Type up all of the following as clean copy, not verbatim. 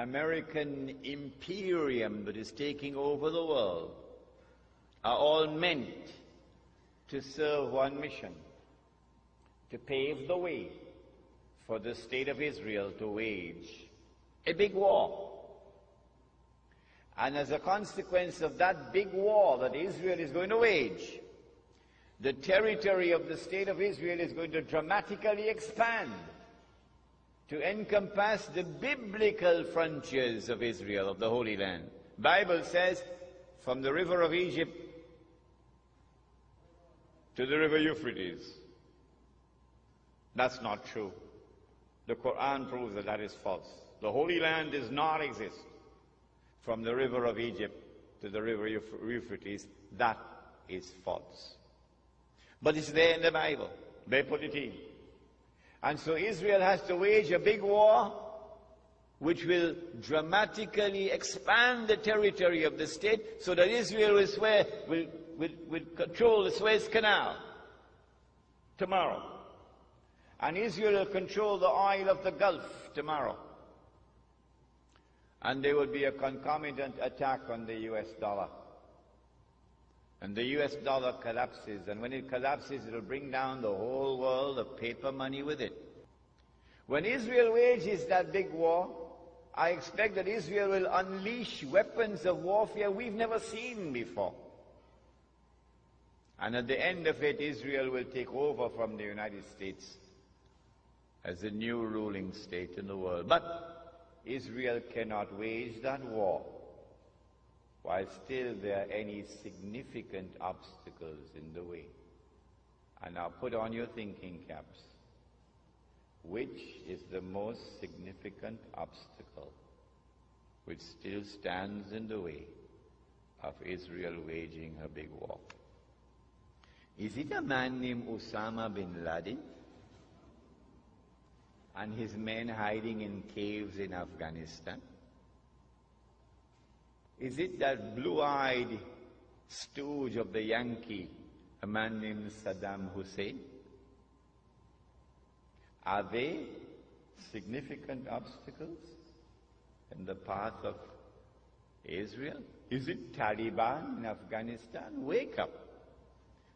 American imperium that is taking over the world are all meant to serve one mission: to pave the way for the state of Israel to wage a big war. And as a consequence of that big war that Israel is going to wage, the territory of the state of Israel is going to dramatically expand to encompass the biblical frontiers of Israel, of the Holy Land. Bible says, from the river of Egypt to the river Euphrates. That's not true. The Quran proves that that is false. The Holy Land does not exist from the river of Egypt to the river Euphrates. That is false. But it's there in the Bible. They put it in. And so Israel has to wage a big war which will dramatically expand the territory of the state so that Israel will control the Suez Canal tomorrow. And Israel will control the oil of the Gulf tomorrow. And there will be a concomitant attack on the US dollar. And the US dollar collapses, and when it collapses, it will bring down the whole world of paper money with it. When Israel wages that big war, I expect that Israel will unleash weapons of warfare we've never seen before. And at the end of it, Israel will take over from the United States as the new ruling state in the world. But Israel cannot wage that war while still there are any significant obstacles in the way. And now put on your thinking caps. Which is the most significant obstacle which still stands in the way of Israel waging her big war? Is it a man named Osama bin Laden and his men hiding in caves in Afghanistan? Is it that blue-eyed stooge of the Yankee, a man named Saddam Hussein? Are they significant obstacles in the path of Israel? Is it Taliban in Afghanistan? Wake up.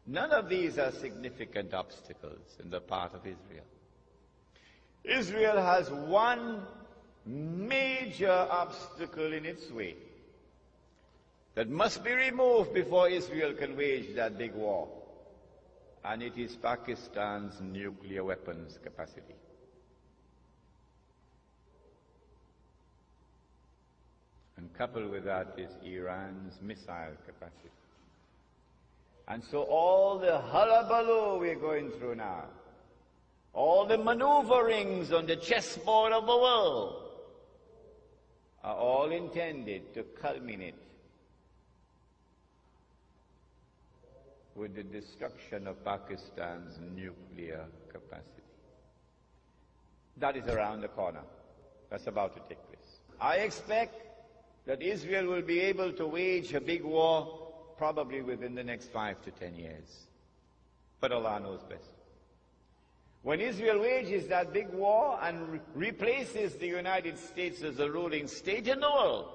None of these are significant obstacles in the path of Israel. Israel has one major obstacle in its way that must be removed before Israel can wage that big war. And it is Pakistan's nuclear weapons capacity. And coupled with that is Iran's missile capacity. And so all the hullabaloo we're going through now, all the maneuverings on the chessboard of the world, are all intended to culminate with the destruction of Pakistan's nuclear capacity. That is around the corner. That's about to take place. I expect that Israel will be able to wage a big war probably within the next 5 to 10 years. But Allah knows best. When Israel wages that big war and replaces the United States as the ruling state in the world,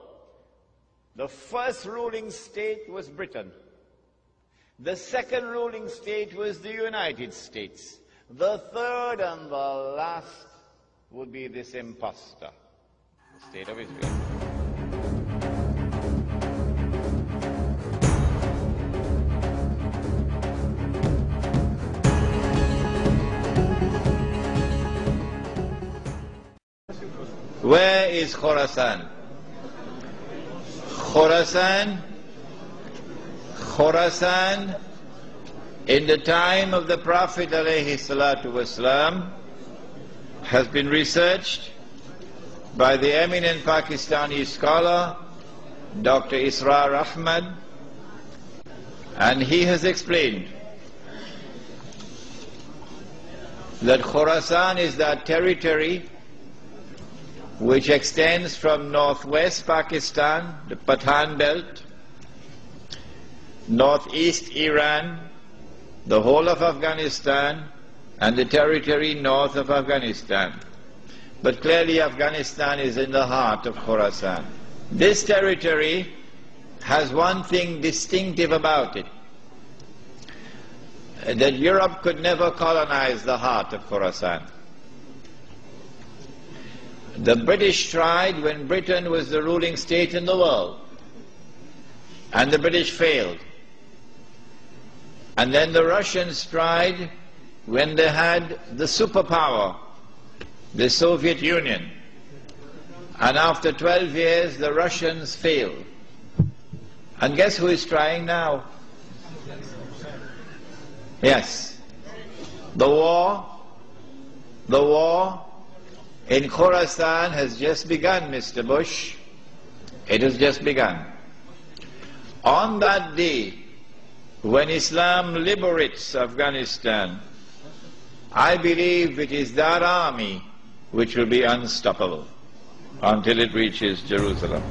the first ruling state was Britain. The second ruling state was the United States. The third and the last would be this imposter, the state of Israel. Where is Khorasan? Khorasan, in the time of the Prophet ﷺ, has been researched by the eminent Pakistani scholar, Dr. Israr Ahmad, and he has explained that Khorasan is that territory which extends from northwest Pakistan, the Pathan belt, northeast Iran, the whole of Afghanistan, and the territory north of Afghanistan. but clearly Afghanistan is in the heart of Khorasan. This territory has one thing distinctive about it, that Europe could never colonize the heart of Khorasan. The British tried when Britain was the ruling state in the world, and the British failed. And then the Russians tried when they had the superpower, the Soviet Union. And after 12 years, the Russians failed. And guess who is trying now? Yes. The war in Khorasan has just begun, Mr. Bush. It has just begun. On that day, when Islam liberates Afghanistan, I believe it is that army which will be unstoppable until it reaches Jerusalem.